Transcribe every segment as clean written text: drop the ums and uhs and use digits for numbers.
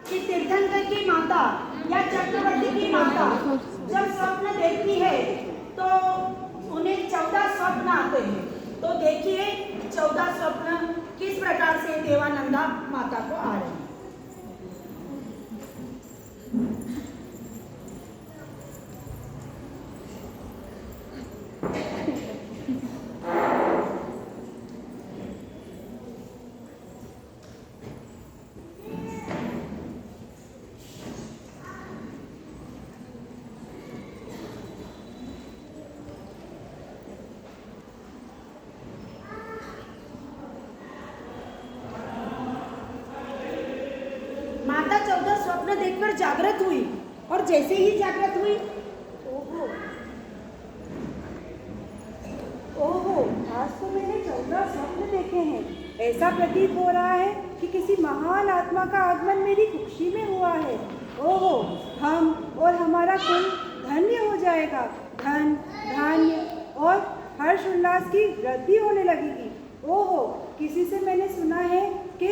कि तीर्थंकर की माता या चक्रवर्ती की माता जब स्वप्न देखती है तो उन्हें 14 स्वप्न आते हैं। तो देखिए 14 स्वप्न किस प्रकार से देवानंदा माता को आ रहे हैं। माता 14 स्वप्न देखकर जागृत हुई और जैसे ही जागृत हुई, ओहो, आज तो मैंने 14 स्वप्न देखे हैं। ऐसा प्रतीत हो रहा है कि किसी महान आत्मा का आगमन मेरी कुक्षी में हुआ है। ओहो, हम और हमारा कुल धन्य हो जाएगा। धन, धान्य और हर्ष उल्लास की वृद्धि होने लगेगी। ओहो, किसी से मैंने सुना है कि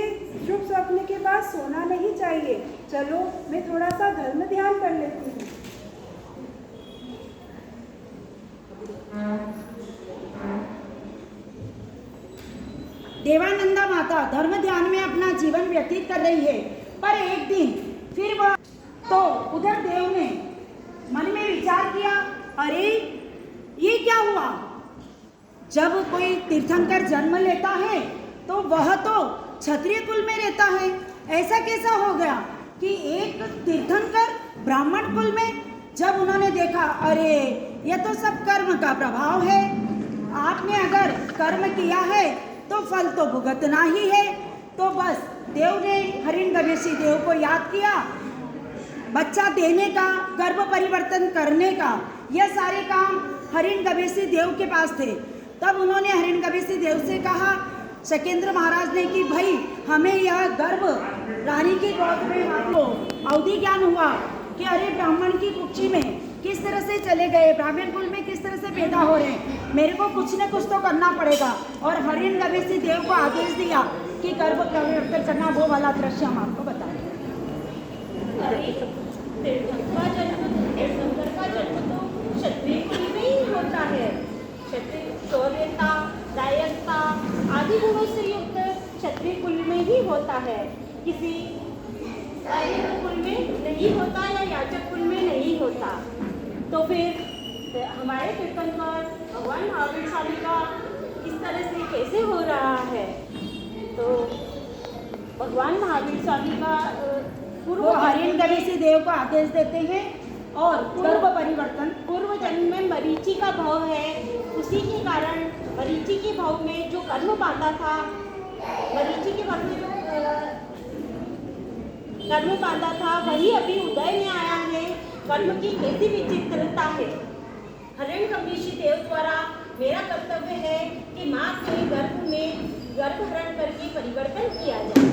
शुभ स्वप्न के बाद सोना नहीं चाहिए। चलो मैं थोड़ा सा धर्म ध्यान कर लेती हूँ। देवानंदा माता धर्म ध्यान में अपना जीवन व्यतीत कर रही है। पर एक दिन फिर वह तो उधर देव ने मन में विचार किया, अरे ये क्या हुआ। जब कोई तीर्थंकर जन्म लेता है तो वह तो क्षत्रिय कुल में रहता है, ऐसा कैसा हो गया कि एक तीर्थंकर ब्राह्मण कुल में। जब उन्होंने देखा, अरे यह तो सब कर्म का प्रभाव है। आपने अगर कर्म किया है तो फल तो भुगतना ही है। तो बस देव ने हिरण्यगवेशी देव को याद किया। बच्चा देने का, गर्भ परिवर्तन करने का, यह सारे काम हिरण्यगवेशी देव के पास थे। तब उन्होंने हिरण्यगवेशी देव से कहा, शकेंद्र महाराज ने, कि भाई हमें यह गर्भ रानी की गोद में आपको अवधि ज्ञान हुआ कि अरे ब्राह्मण की कुक्षी में किस तरह से चले गए, ब्राह्मण कुल में किस तरह से पैदा हो रहे हैं, मेरे को कुछ न कुछ तो करना पड़ेगा। और हिरण्यगवेशी देव को आदेश दिया कि गर्भ परिवर्तन करना। वो वाला दृश्य हम आपको बताएं। तीर्थंकर का जन्म तो क्षत्रिय कुल में ही होता है। क्षत्रिय शौर्यता, दायकता आदि गुणों से युक्त क्षत्रिय कुल में ही होता है। किसी दायक कुल में नहीं होता या याचक कुल में नहीं होता। तो फिर हमारे तीर्थंकर भगवान महावीर स्वामी का इस तरह से कैसे हो रहा है। तो भगवान महावीर स्वामी का वो हिरण्यगवेशी देव को आदेश देते हैं और गर्भ परिवर्तन। पूर्व जन्म में मरीचि का भाव है, उसी के कारण मरीचि के भाव में जो कर्म पाता था, मरीचि के भाव में जो कर्म पाता था वही अभी उदय में आया है। कर्म की कैसी विचित्रता है। हिरण्यगवेशी देव द्वारा मेरा कर्तव्य है कि माँ के गर्भ में गर्भहरण करके परिवर्तन किया जाए।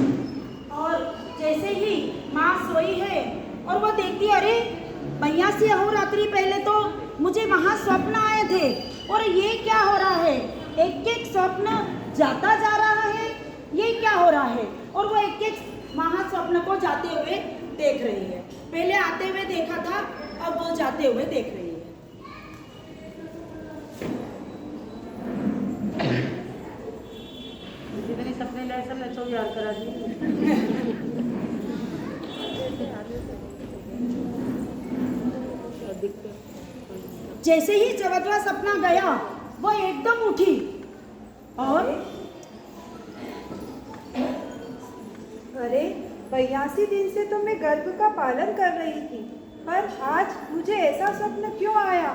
और जैसे ही माँ सोई है और वो देखती, अरे 82 अहोरात्रि पहले तो मुझे वहाँ स्वप्न आए थे और ये क्या हो रहा है, एक एक स्वप्न जाता जा रहा है, ये क्या हो रहा है। और वो एक एक महास्वप्न को जाते हुए देख रही है। पहले आते हुए देखा था, अब वो जाते हुए देख रही है। सपने लाए सब लचो याद करा दी। जैसे ही 14वां सपना गया वो एकदम उठी और अरे 82 दिन से तो मैं गर्भ का पालन कर रही थी, पर आज मुझे ऐसा स्वप्न क्यों आया।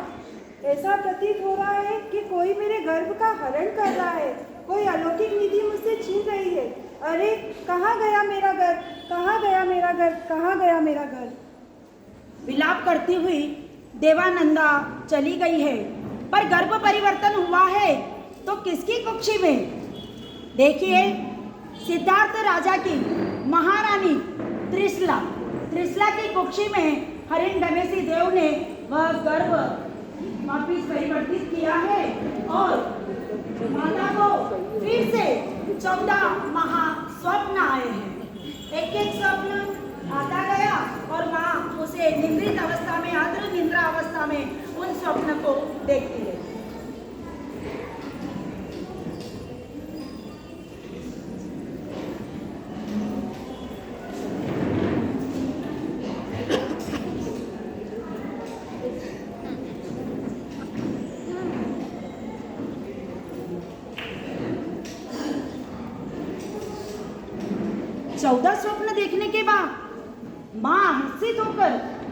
ऐसा प्रतीत हो रहा है कि कोई मेरे गर्भ का हरण कर रहा है, कोई अलौकिक निधि मुझसे छीन रही है। अरे कहाँ गया मेरा गर्भ, कहाँ गया मेरा गर्भ, कहाँ गया मेरा गर्भ। विलाप करती हुई देवानंदा चली गई है, पर गर्भ परिवर्तन हुआ है तो किसकी कुक्षी में। देखिए सिद्धार्थ राजा की महारानी त्रिशला की कुक्षी में हिरण्यगवेशी देव ने वह गर्भ वापिस परिवर्तित किया है और माता को फिर से 14 महास्वप्न आए हैं। एक एक स्वप्न आधा उससे निद्रित अवस्था में, आद्र निद्रा अवस्था में उन स्वप्न को देखती है। चौदह स्वप्न देखने के बाद माँ हंसित होकर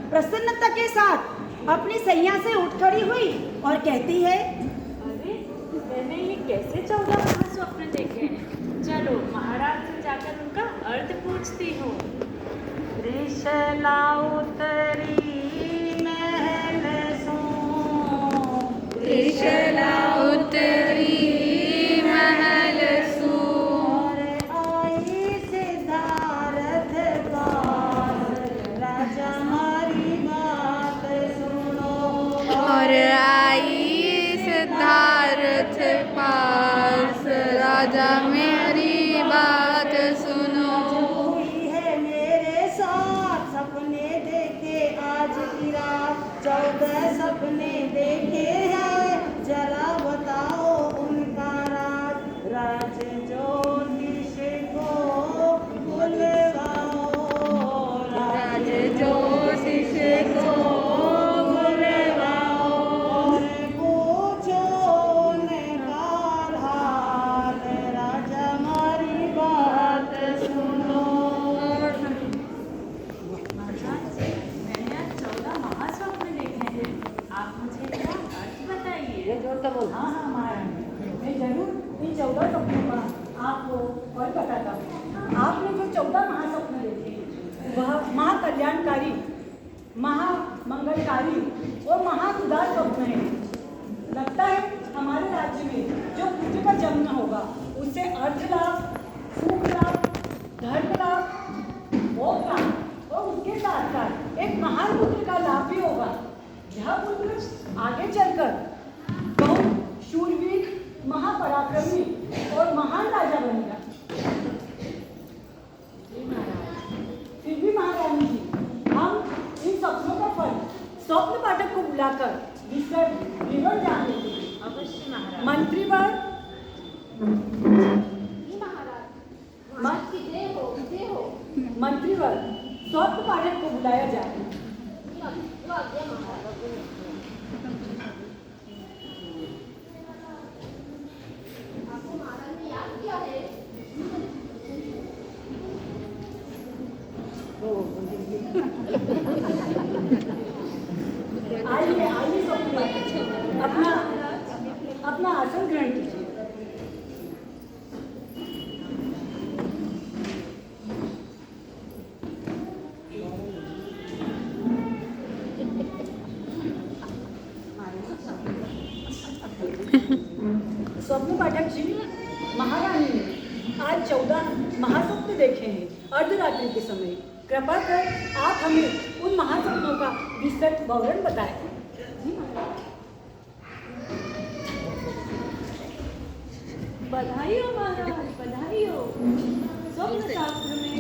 प्रसन्नता के साथ अपनी सैया से उठ खड़ी हुई और कहती है, अरे मैंने ये कैसे 14 महास्वप्न देखे हैं। चलो महाराज से जाकर उनका अर्थ पूछती हूँ। त्रिशला उतरी महल सो, त्रिशला उतरी महल सो, और आई सिद्धार्थ पास, राजा हमारी बात सुनो। और आई सिद्धार्थ पास, राजा मेरी बात सुनो। हुई है मेरे साथ सपने देखे आज की रात, 14 सपने देखे हैं, जरा बताओ उनका राज। राज ज्योतिष को बुलवाओ, राज ज्योतिष को बुलवाओ, और पूछो उनका हाल, राजा हमारी बात सुनो। मैंने आज 14 महास्वप्न देखे हैं। आप मुझे इनका अर्थ बताइए। हाँ हाँ महारानी, मैं जरूर इन 14 स्वप्नों का आपको और बताता हूँ। आपने जो 14 महास्वप्न देखे वह महाकल्याणकारी, महामंगलकारी और महाउदार स्वप्न है। लगता है हमारे राज्य में जो पुत्र का जन्म होगा उससे अर्थ लाभ, सुख लाभ, धर्म लाभ, भोग लाभ और उसके साथ साथ एक महान पुत्र का लाभ भी होगा। यह पुत्र आगे चलकर बहुत शूरवीर, महापराक्रमी और महान राजा बनेगा। फिर भी महारानी जी, हम इन सपनों का फल स्वप्न पाठक को बुलाकर विवरण जान लेते हैं। अवश्य महाराज। मंत्रीवर, मंत्रीवर, स्वप्न पाठक को बुलाया जाए। आइए आइए स्वप्न पाठक, अपना आसन ग्रहण कीजिए। स्वप्न पाठक जी, महारानी ने आज 14 महास्वप्न देखे हैं अर्धरात्रि के समय। कृपा कर आप हमें उन महास्वप्नों का विस्तृत विवरण बताएं। बधाई हो महाराज, बधाई हो। स्वप्न शास्त्र में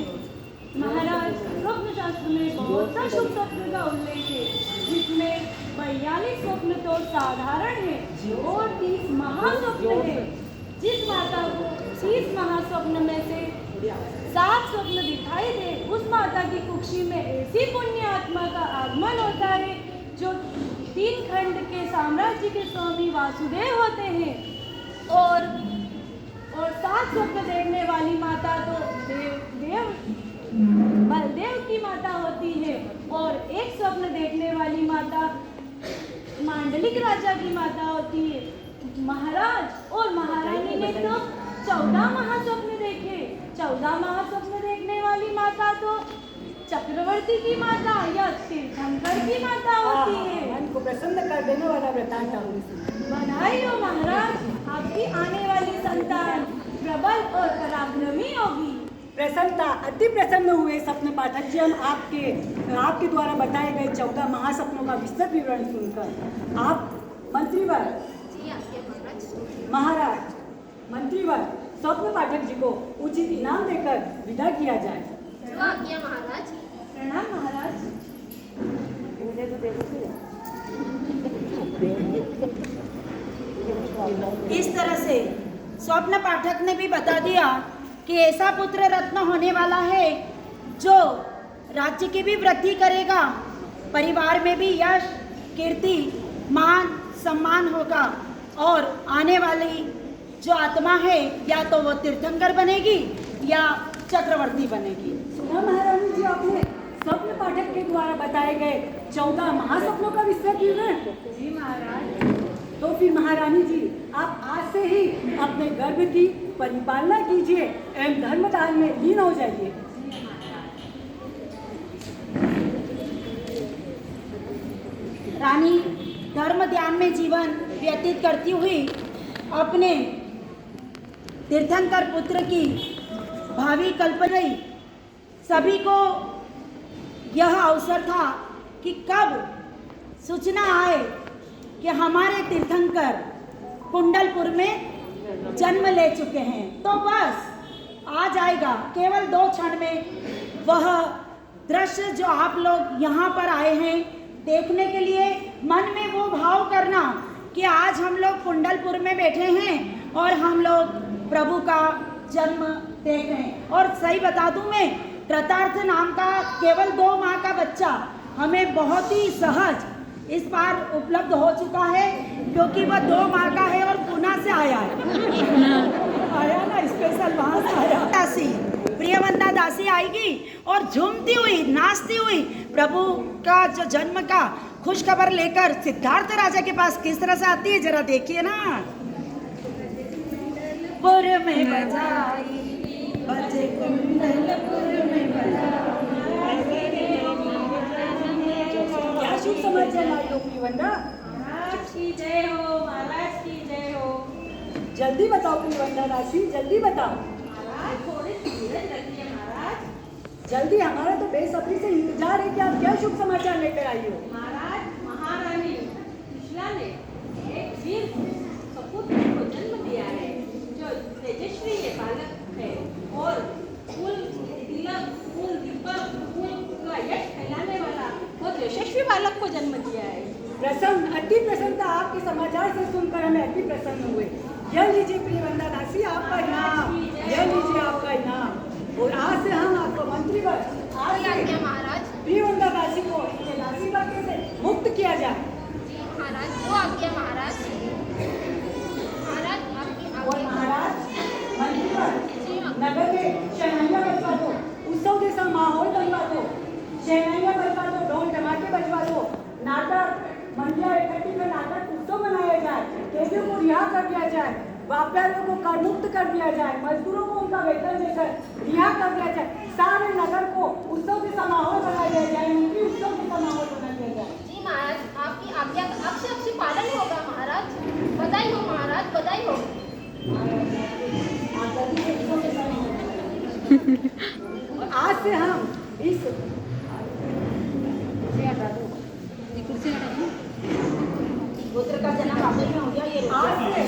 महाराज, स्वप्न शास्त्र में बहुत सा शुभ स्वप्न का उल्लेख है, जिसमें 42 स्वप्न तो साधारण है और 30 महास्वप्न है। जिस माता को 30 महास्वप्न में से 7 स्वप्न दिखाई दे, उस माता की कुक्षी में ऐसी पुण्य आत्मा का आगमन होता है जो 3 खंड के साम्राज्य के स्वामी वासुदेव होते हैं। और 7 स्वप्न देखने वाली माता तो बलदेव की माता होती है, और 1 स्वप्न देखने वाली माता मांडलिक राजा की माता होती है। महाराज और महारानी ने तो 14 महास्वप्न देखे। 14 महास्वप्न देखने वाली माता तो चक्रवर्ती की माता या तीर्थंकर की माता होती है। मन को प्रसन्न कर देने वाला वृतांत। बधाई हो महाराज, आपकी आने वाली संतान प्रबल और पराक्रमी होगी। प्रसन्नता, अति प्रसन्न हुए स्वप्न पाठक जी हम आपके द्वारा बताए गए 14 महास्वप्नों का विस्तृत विवरण सुनकर। आप मंत्रीवर, महाराज, मंत्रीवर, स्वप्न पाठक जी को उचित इनाम देकर विदा किया जाए। प्रणाम महाराज। इस तरह से स्वप्न पाठक ने भी बता दिया कि ऐसा पुत्र रत्न होने वाला है जो राज्य की भी वृद्धि करेगा, परिवार में भी यश, कीर्ति, मान, सम्मान होगा और आने वाली जो आत्मा है या तो वो तीर्थंकर बनेगी या चक्रवर्ती बनेगी। सुना महारानी जी, आपने स्वप्न पाठक के द्वारा बताए गए 14 महासपनों का विस्तार किया है। जी महाराज। तो फिर महारानी जी, आप आज से ही अपने गर्भ की परिपालना कीजिए एवं धर्मदान में लीन हो जाइए। रानी धर्म ध्यान में जीवन व्यतीत करती हुई अपने तीर्थंकर पुत्र की भावी कल्पना ही सभी को यह अवसर था कि कब सूचना आए कि हमारे तीर्थंकर कुंडलपुर में जन्म ले चुके हैं, तो बस आ जाएगा केवल 2 क्षण में वह दृश्य जो आप लोग यहाँ पर आए हैं देखने के लिए। मन में वो भाव करना कि आज हम लोग कुंडलपुर में बैठे हैं और हम लोग प्रभु का जन्म देख रहे हैं। और सही बता दूं मैं, कृतार्थ नाम का केवल 2 माह का बच्चा हमें बहुत ही सहज इस बार उपलब्ध हो चुका है, क्योंकि वह 2 माह का है और पुणे से आया है। आया ना, स्पेशल वहाँ से आया। दासी प्रियवंता दासी आएगी और झूमती हुई नाचती हुई प्रभु का जो जन्म का खुश खबर लेकर सिद्धार्थ राजा के पास किस तरह से आती है, जरा देखिए ना। पुर में बजाई बजे कुंडलपुर में बजाई। क्या शुभ समाचार लाई हो प्रियवंदा? महाराज की जय हो, महाराज की जय हो। जल्दी बताओ प्रियवंदा दासी, जल्दी बताओ। महाराज थोड़ी धीरज रखिए महाराज। जल्दी, हमारा तो बेसब्री से इंतजार है कि आप क्या शुभ समाचार लेकर आई हो। महाराज महारानी कृष्णा ने एक वीर सपूत्र को जन्म दिया है जो तेजस्वी ये बालक है और फूल तिलक, फूल दीपक, फूल का यश फैलाने वाला बहुत यशस्वी बालक को जन्म दिया है। प्रसन्न, अति प्रसन्नता आपके समाचार से सुनकर हमें अति प्रसन्न हुए। यह लीजिए प्रियवंदा दासी आपका इनाम, यह लीजिए आपका इनाम। और आज से हम आपको मंत्रीवर महाराज। प्रियवंदा दासी को इनके दासी वाक्य से मुक्त किया जाए। महाराज वो आज्ञा महाराज। महाराज आपकी और महाराज मंत्रीवर नगर में शहनाइयाँ बजवा दो, उत्सव जैसा माहौल बनवा दो, शहनाइयाँ बजवा दो, ढोल धमाके बजवा दो, नाटक मंडिया इकट्ठी कर नाटक उत्सव मनाया जाए, कैदियों को रिहा कर दिया जाए, व्यापारियों को कर मुक्त कर दिया जाए, मजदूरों को उनका वेतन देकर रिहा कर दिया जाए, सारे नगर को उत्सव जैसा माहौल बना दिया जाए, उनकी उत्सव जैसा माहौल बना दिया जाए। जी महाराज, आपकी आज्ञा का आपसे पालन होगा महाराज। बधाई हो महाराज, बधाई हो। आज से हम इस पुत्र का जन्म आपस में हो गया। ये आज से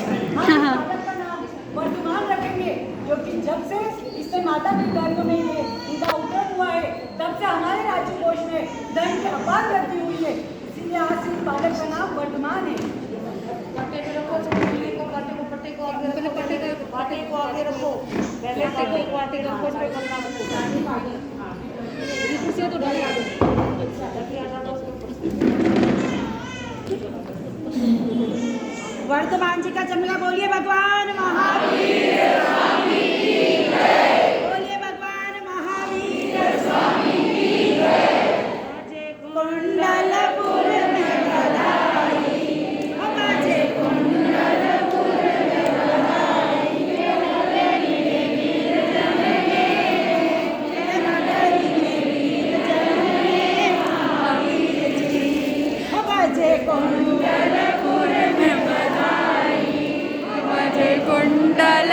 हम बालक का नाम वर्तमान रखेंगे, क्योंकि जब से इससे माता के गर्भ में ये इनका उदय हुआ है तब से हमारे राज्य कोष में धन की अपार वृद्धि हुई है, इसीलिए आज से इस बालक का नाम वर्तमान है। वर्तमान जी का जन्म बोलिए भगवान महावीर स्वामी बोलिए भगवान महावीर स्वामी कुंडलपुर में बधाई, बाजे कुंडलपुर में बधाई। नगरी में वीर जन्मे, नगरी में वीर जन्मे महावीर जी। बाजे कुंडलपुर में कुंडल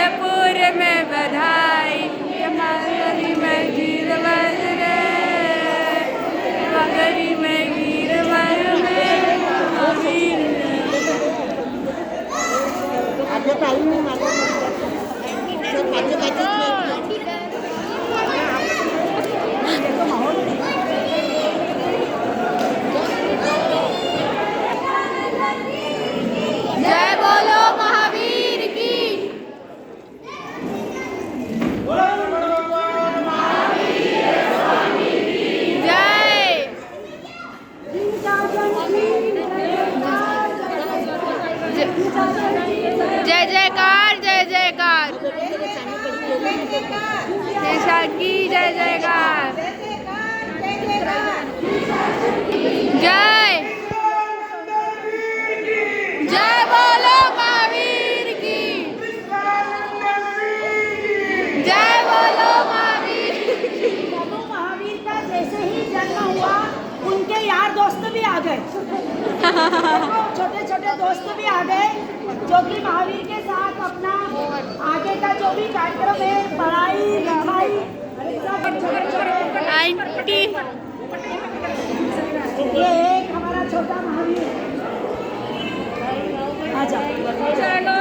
दोस्त भी आ गए। छोटे छोटे दोस्त भी आ गए जो कि महावीर के साथ अपना आगे का जो भी कार्यक्रम है, पढ़ाई लिखाई ये एक हमारा छोटा महावीर। आ जाओ।